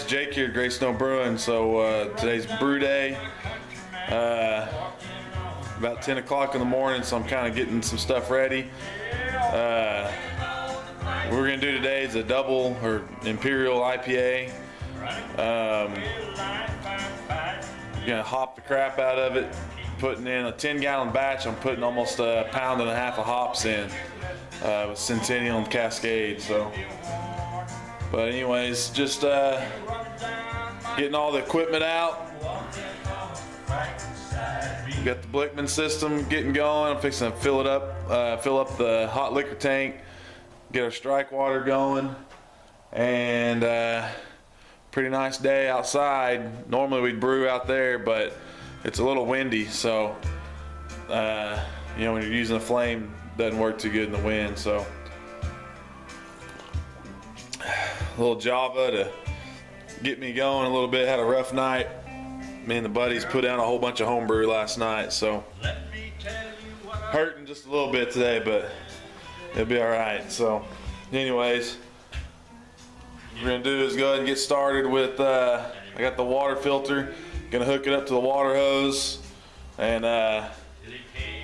Jake here at Great Snow Brewing. So today's brew day. About 10 o'clock in the morning, so I'm kind of getting some stuff ready. What we're gonna do today is a double or Imperial IPA. Gonna hop the crap out of it. Putting in a 10-gallon batch. I'm putting almost a pound and a half of hops in with Centennial and Cascade. So, but anyways, just getting all the equipment out. Got the Blickman system getting going. I'm fixing to fill it up, fill up the hot liquor tank, get our strike water going, and pretty nice day outside. Normally we'd brew out there, but it's a little windy, so you know, when you're using a flame, it doesn't work too good in the wind. So a little Java to get me going a little bit. Had a rough night. Me and the buddies put down a whole bunch of homebrew last night, so hurting just a little bit today, but it'll be all right. So anyways, what we're gonna do is go ahead and get started with I got the water filter, gonna hook it up to the water hose and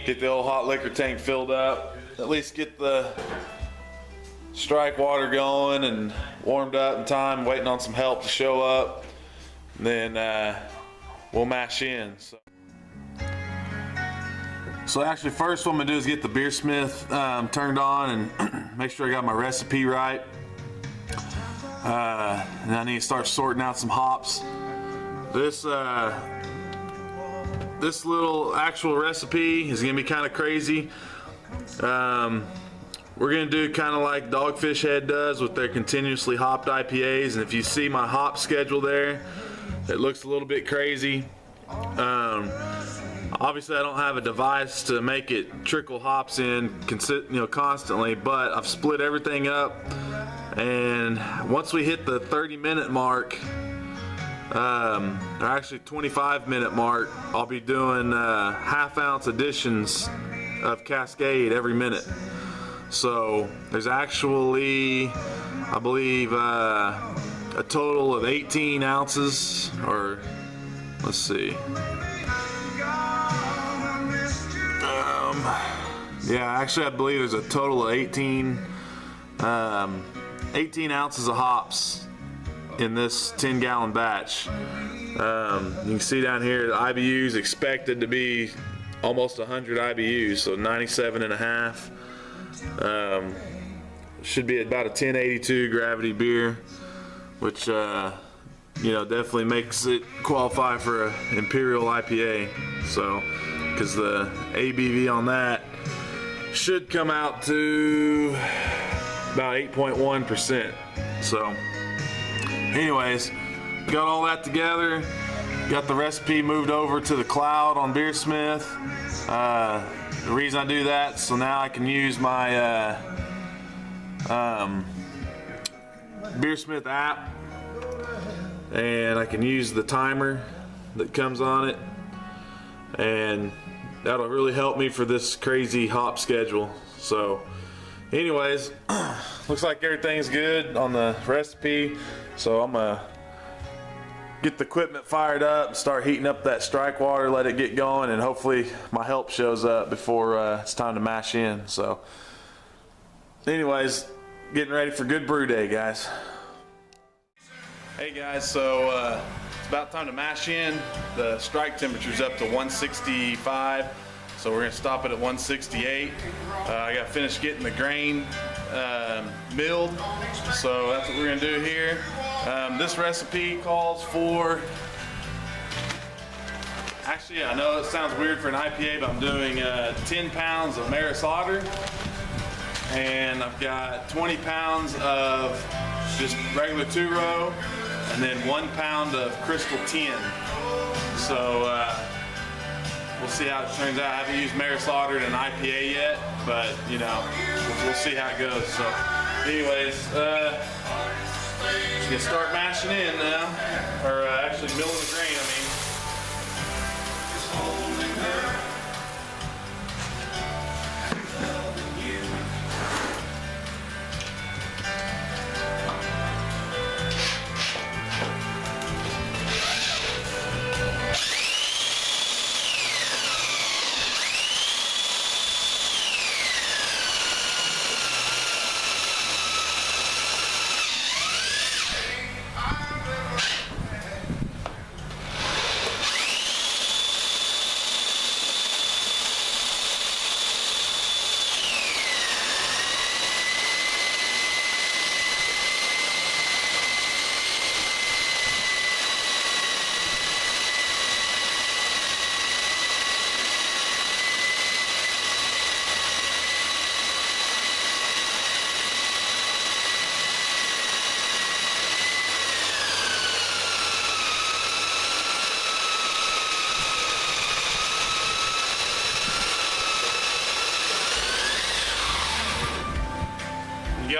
get the old hot liquor tank filled up, at least get the strike water going and warmed up in time, waiting on some help to show up, and then we'll mash in. So actually, first what I'm gonna do is get the Beersmith turned on and make sure I got my recipe right. And I need to start sorting out some hops. This little actual recipe is gonna be kind of crazy. We're gonna do kind of like Dogfish Head does with their continuously hopped IPAs, and if you see my hop schedule there, it looks a little bit crazy. Obviously, I don't have a device to make it trickle hops in constantly, but I've split everything up. And once we hit the 30-minute mark, or actually 25-minute mark, I'll be doing half-ounce additions of Cascade every minute. So there's actually, I believe, a total of 18 ounces, or let's see. Yeah, actually I believe there's a total of 18 ounces of hops in this 10-gallon batch. You can see down here the IBUs expected to be almost 100 IBUs, so 97 and a half. Should be about a 1082 gravity beer, which you know, definitely makes it qualify for an Imperial IPA. So, because the ABV on that should come out to about 8.1%. So, anyways, got all that together. Got the recipe moved over to the cloud on Beersmith. The reason I do that, so now I can use my Beersmith app, and I can use the timer that comes on it, and that'll really help me for this crazy hop schedule. So anyways, looks like everything's good on the recipe, so I'm gonna get the equipment fired up, start heating up that strike water, let it get going, and hopefully my help shows up before it's time to mash in. So anyways, getting ready for good brew day, guys. Hey guys, so it's about time to mash in. The strike temperature's up to 165, so we're gonna stop it at 168. I got finished getting the grain milled, so that's what we're gonna do here. This recipe calls for, actually I know it sounds weird for an IPA, but I'm doing 10 pounds of Maris Otter, and I've got 20 pounds of just regular 2-row, and then 1 pound of Crystal 10. So we'll see how it turns out. I haven't used Maris Otter in an IPA yet, but you know, we'll see how it goes. So anyways, just gonna start mashing in now, or actually milling the grain, I mean.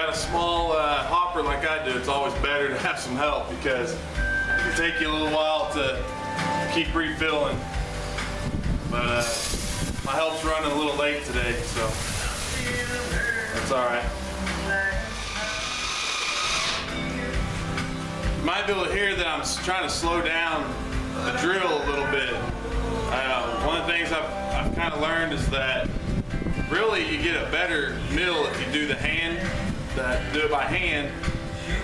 got a small hopper like I do, it's always better to have some help because it can take you a little while to keep refilling. But my help's running a little late today, so that's all right. You might be able to hear that I'm trying to slow down the drill a little bit. One of the things I've kind of learned is that really you get a better mill if you do the hand, do it by hand.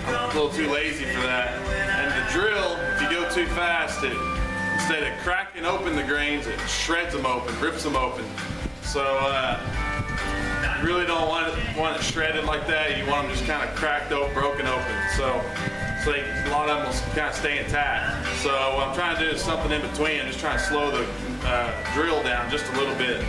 I'm a little too lazy for that. And the drill, if you go too fast, instead of cracking open the grains, it shreds them open, rips them open. So you really don't want it shredded like that. You want them just kind of cracked open, broken open. So a lot of them will kind of stay intact. So what I'm trying to do is something in between. I'm just trying to slow the drill down just a little bit.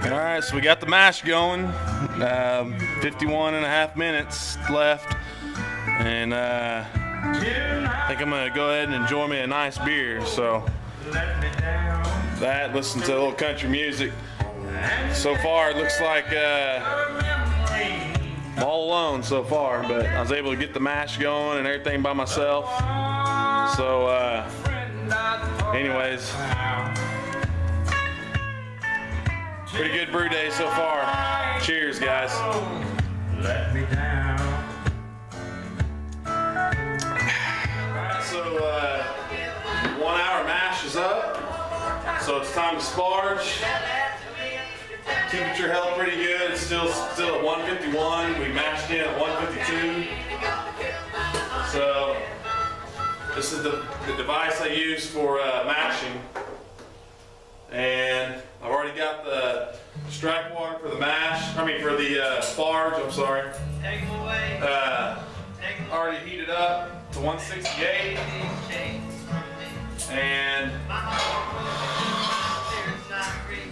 Alright, so we got the mash going. 51.5 minutes left. And I think I'm going to go ahead and enjoy me a nice beer. So, that, listen to a little country music. So far, it looks like I'm all alone so far, but I was able to get the mash going and everything by myself. So, anyways. Pretty good brew day so far. Cheers, guys. Let me down. Alright, so 1 hour mash is up. So it's time to sparge. Temperature held pretty good. It's still at 151. We mashed in at 152. So this is the device I use for mashing. And I've already got the strike water for the mash, for the sparge, I'm sorry. Already heated up to 168. And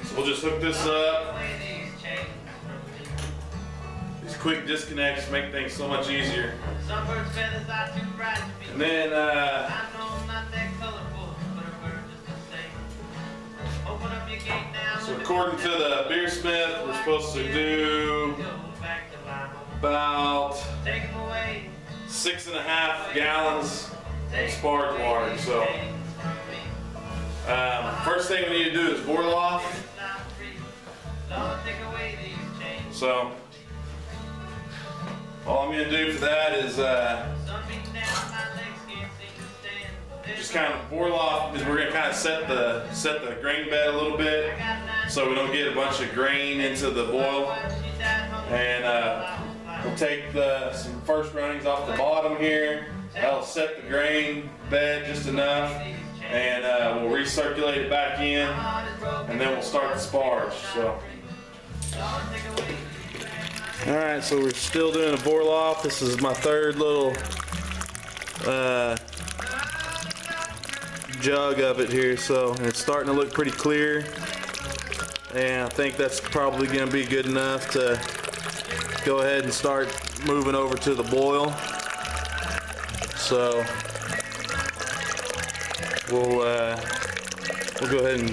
so we'll just hook this up. These quick disconnects make things so much easier. And then so according to the beersmith, we're supposed to do about 6.5 gallons of sparge water. So first thing we need to do is boil off. So all I'm gonna do for that is just kind of boil off, because we're gonna kind of set the grain bed a little bit so we don't get a bunch of grain into the boil. And we'll take some first runnings off the bottom here. That'll set the grain bed just enough, and we'll recirculate it back in, and then we'll start the sparge. So. Alright, so we're still doing a boil off. This is my third little jug of it here, so it's starting to look pretty clear, and I think that's probably going to be good enough to go ahead and start moving over to the boil. So we'll go ahead and,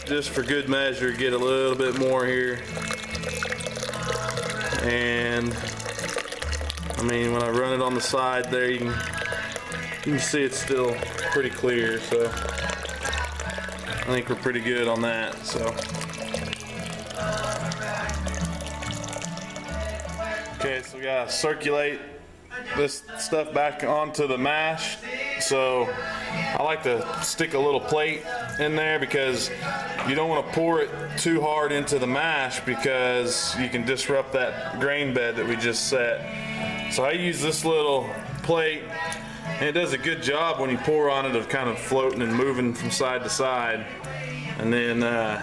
just for good measure, get a little bit more here. And I mean, when I run it on the side there, you can see it's still pretty clear, so I think we're pretty good on that. So okay, so we gotta circulate this stuff back onto the mash. So I like to stick a little plate in there, because you don't want to pour it too hard into the mash, because you can disrupt that grain bed that we just set. So I use this little plate, and it does a good job when you pour on it of kind of floating and moving from side to side. And then that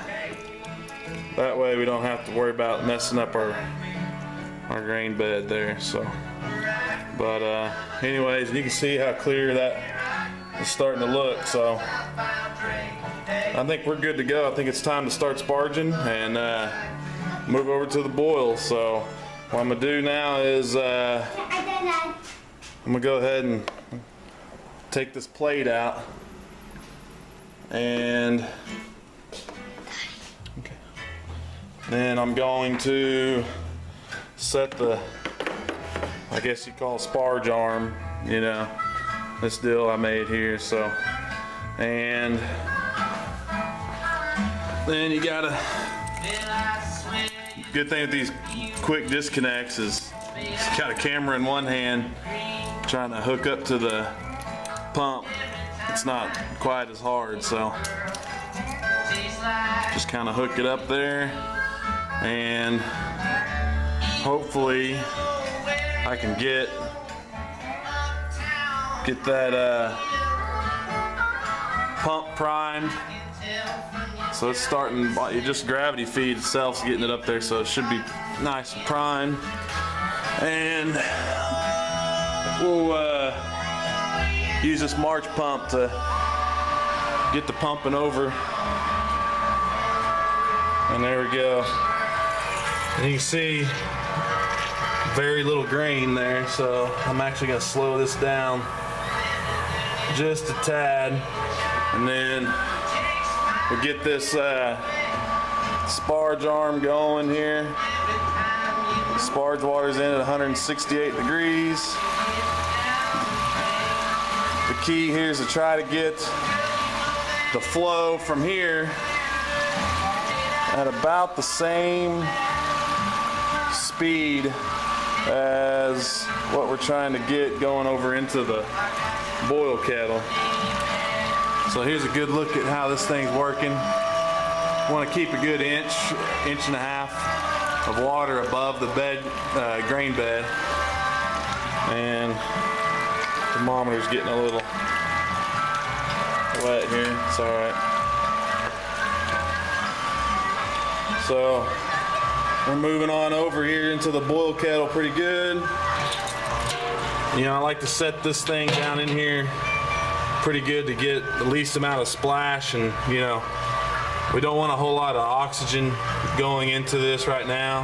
way we don't have to worry about messing up our grain bed there. So, but anyways, you can see how clear that is starting to look. So I think we're good to go. I think it's time to start sparging and move over to the boil. So what I'm gonna do now is I'm gonna go ahead and take this plate out, and then I'm going to set the, I guess you call sparge arm, you know, this deal I made here. So, and then you gotta, good thing with these quick disconnects is it's got a camera in one hand, trying to hook up to the pump, it's not quite as hard. So just kind of hook it up there, and hopefully I can get that pump primed. So it's starting, just gravity feed itself's getting it up there, so it should be nice and primed. And we'll use this March pump to get the pumping over. And there we go. And you can see very little grain there, so I'm actually going to slow this down just a tad, and then we'll get this sparge arm going here. Sparge water's in at 168 degrees. The key here is to try to get the flow from here at about the same speed as what we're trying to get going over into the boil kettle. So here's a good look at how this thing's working. Want to keep a good inch and a half of water above the bed, grain bed. And the thermometer's getting a little wet here. It's all right. So we're moving on over here into the boil kettle pretty good. You know, I like to set this thing down in here pretty good to get the least amount of splash, and you know, we don't want a whole lot of oxygen going into this right now.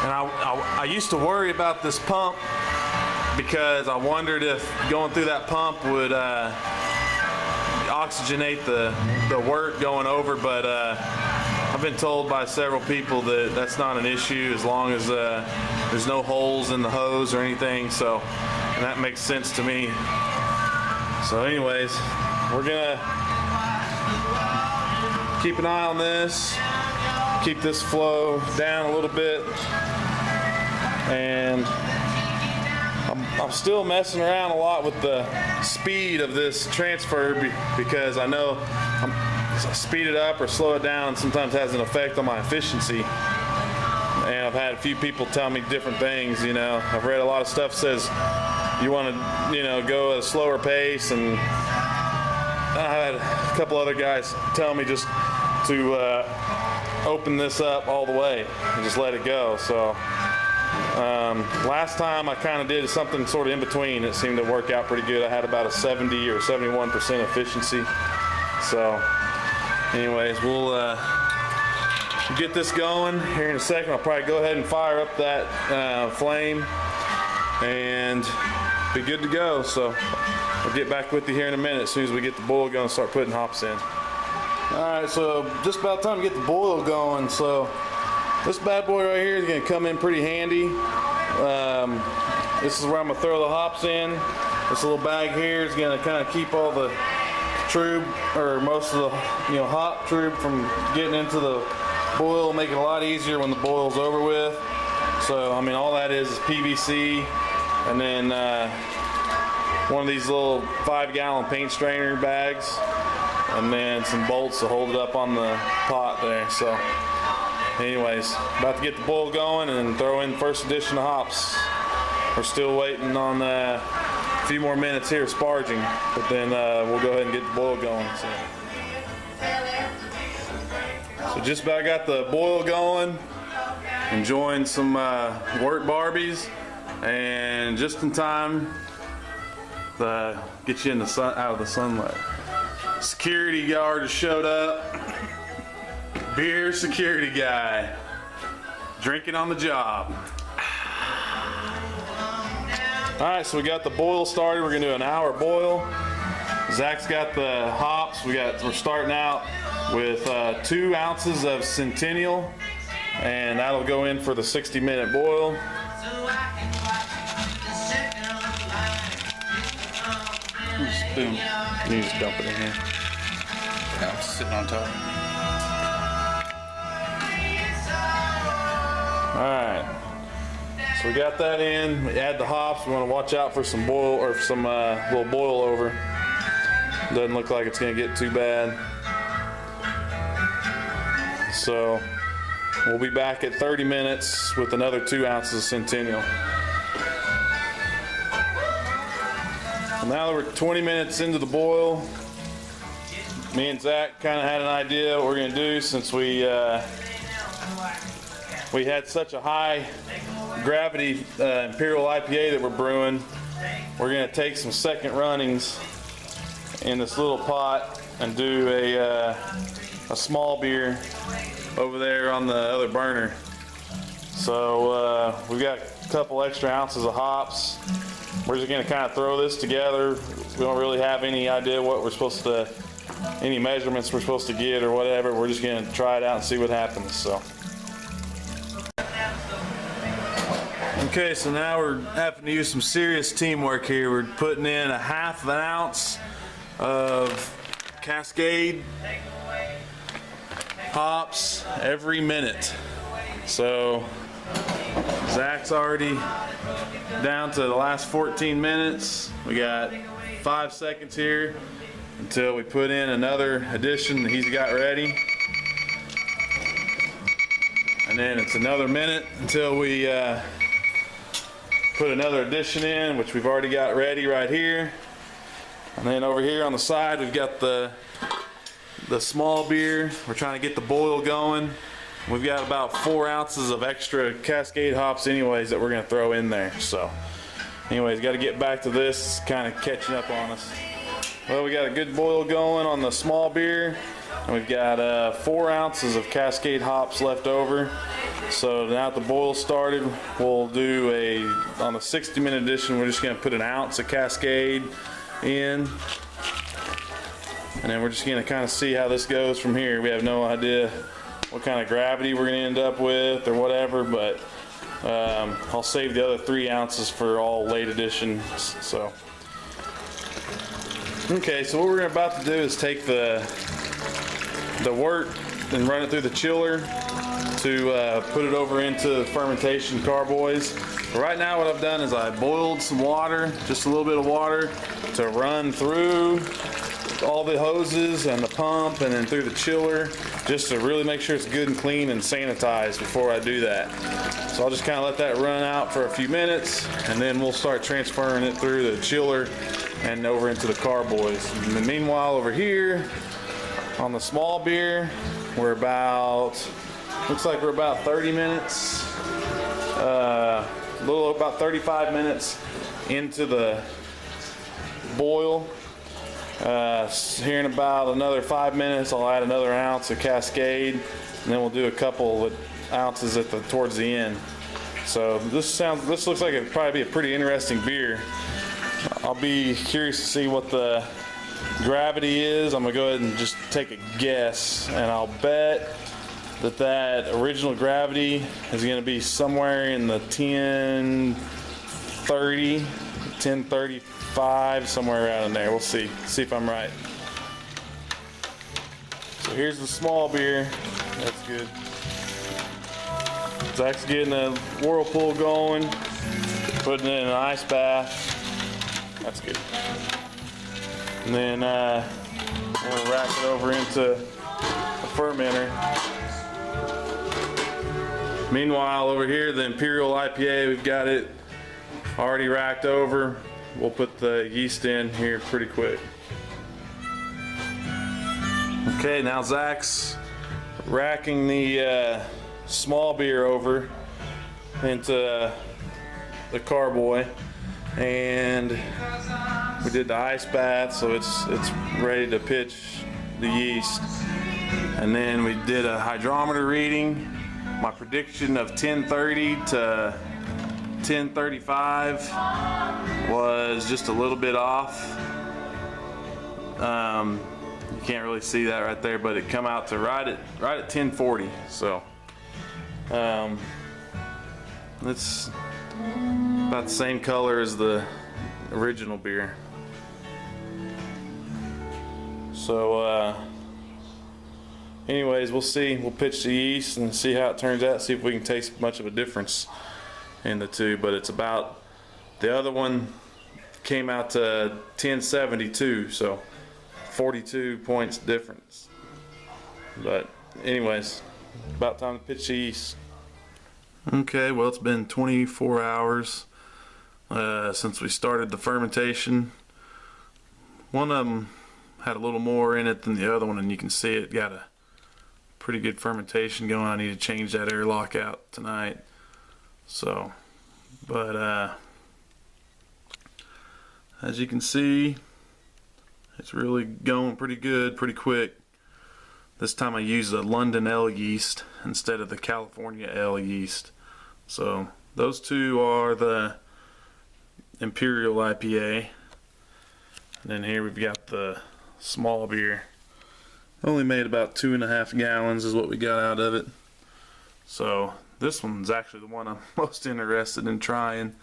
And I used to worry about this pump, because I wondered if going through that pump would oxygenate the wort going over, but I've been told by several people that that's not an issue as long as there's no holes in the hose or anything. So, and that makes sense to me. So anyways, we're gonna keep an eye on this, keep this flow down a little bit, and I'm still messing around a lot with the speed of this transfer because I know I speed it up or slow it down sometimes has an effect on my efficiency. And I've had a few people tell me different things, you know. I've read a lot of stuff says you want to, you know, go at a slower pace, and I had a couple other guys tell me just to open this up all the way and just let it go. So last time I kind of did something sort of in between. It seemed to work out pretty good. I had about a 70 or 71% efficiency. So anyways, we'll get this going here in a second. I'll probably go ahead and fire up that flame and be good to go. So I'll get back with you here in a minute as soon as we get the boil going and start putting hops in. Alright, so just about time to get the boil going. So this bad boy right here is going to come in pretty handy. This is where I'm going to throw the hops in. This little bag here is going to kind of keep all the trube, or most of the hop trube, from getting into the boil, make it a lot easier when the boil's over with. So I mean, all that is PVC, and then one of these little 5-gallon paint strainer bags, and then some bolts to hold it up on the pot there. So anyways, about to get the boil going and throw in first edition of hops. We're still waiting on a few more minutes here sparging, but then we'll go ahead and get the boil going. So just about got the boil going, enjoying some work barbies, and just in time to get you in the sun, out of the sunlight. Security guard has showed up. Beer security guy, drinking on the job. Alright, so we got the boil started. We're gonna do an hour boil. Zach's got the hops. We're starting out with 2 ounces of Centennial, and that'll go in for the 60-minute boil. Boom. You just dump it in here. Yeah, I'm sitting on top. Alright, so we got that in. We add the hops. We want to watch out for some boil, or some little boil over. Doesn't look like it's going to get too bad. So we'll be back at 30 minutes with another 2 ounces of Centennial. Well, now that we're 20 minutes into the boil, me and Zach kind of had an idea what we're going to do, since we had such a high gravity Imperial IPA that we're brewing. We're going to take some second runnings in this little pot and do a small beer over there on the other burner. So we've got a couple extra ounces of hops. We're just going to kind of throw this together. We don't really have any idea what we're supposed to, any measurements we're supposed to get or whatever. We're just going to try it out and see what happens. So. Okay, so now we're having to use some serious teamwork here. We're putting in a 1/2 ounce of Cascade hops every minute. So Zach's already down to the last 14 minutes. We got 5 seconds here until we put in another addition that he's got ready. And then it's another minute until we put another addition in, which we've already got ready right here. And then over here on the side, we've got the small beer. We're trying to get the boil going. We've got about 4 ounces of extra Cascade hops anyways that we're gonna throw in there. So anyways, got to get back to this. It's kind of catching up on us. Well, we got a good boil going on the small beer, and we've got 4 ounces of Cascade hops left over. So now that the boil started, we'll do on the 60-minute edition, we're just gonna put 1 ounce of Cascade in, and then we're just gonna kind of see how this goes from here. We have no idea what kind of gravity we're gonna end up with or whatever, but I'll save the other 3 ounces for all late editions. So okay, so what we're about to do is take the the wort and run it through the chiller to put it over into the fermentation carboys. But right now what I've done is I boiled some water, just a little bit of water, to run through all the hoses and the pump and then through the chiller, just to really make sure it's good and clean and sanitized before I do that. So I'll just kind of let that run out for a few minutes, and then we'll start transferring it through the chiller and over into the carboys. And then meanwhile over here on the small beer, we're about, looks like we're about 30 minutes, a little about 35 minutes into the boil. Here in about another 5 minutes, I'll add another ounce of Cascade, and then we'll do a couple of ounces at towards the end. So this looks like it'd probably be a pretty interesting beer. I'll be curious to see what the gravity is. I'm gonna go ahead and just take a guess, and I'll bet that original gravity is gonna be somewhere in the 1030, 1035, somewhere around in there. We'll see if I'm right. So here's the small beer. That's good. Zach's getting a whirlpool going, putting it in an ice bath. That's good. And then we'll rack it over into a fermenter. Meanwhile, over here, the Imperial IPA, we've got it already racked over. We'll put the yeast in here pretty quick. Okay, now Zach's racking the small beer over into the carboy, and we did the ice bath, so it's ready to pitch the yeast. And then we did a hydrometer reading. My prediction of 1030 to 1035 was just a little bit off. You can't really see that right there, but it come out to right at 1040. So it's about the same color as the original beer. So anyways, we'll see. We'll pitch the yeast and see how it turns out, see if we can taste much of a difference in the two. But it's about, the other one came out to 1072, so 42 points difference. But anyways, about time to pitch the yeast. Okay, well, it's been 24 hours since we started the fermentation. One of them had a little more in it than the other one, and you can see it got a pretty good fermentation going. I need to change that airlock out tonight. So, but as you can see, it's really going pretty good, pretty quick. This time I used a London L yeast instead of the California L yeast. So those two are the Imperial IPA. And then here we've got the small beer. Only made about 2.5 gallons is what we got out of it. So this one's actually the one I'm most interested in trying,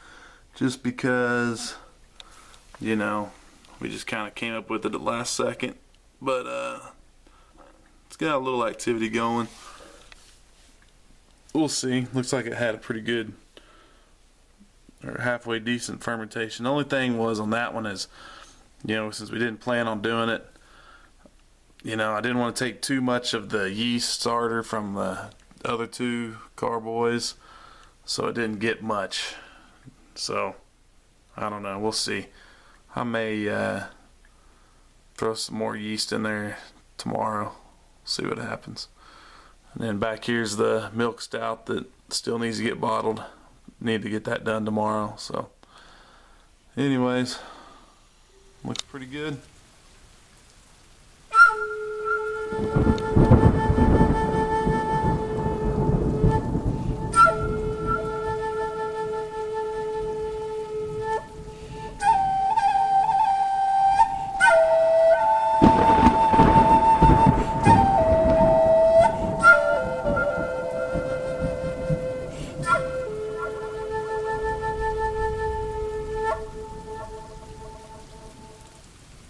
just because, you know, we just kind of came up with it at the last second. But it's got a little activity going. We'll see. Looks like it had a pretty good, or halfway decent fermentation. The only thing was on that one is, you know, since we didn't plan on doing it, you know, I didn't want to take too much of the yeast starter from the other two carboys, so it didn't get much. So I don't know, we'll see. I may throw some more yeast in there tomorrow, see what happens. And then back here's the milk stout that still needs to get bottled. Need to get that done tomorrow. So anyways, looks pretty good.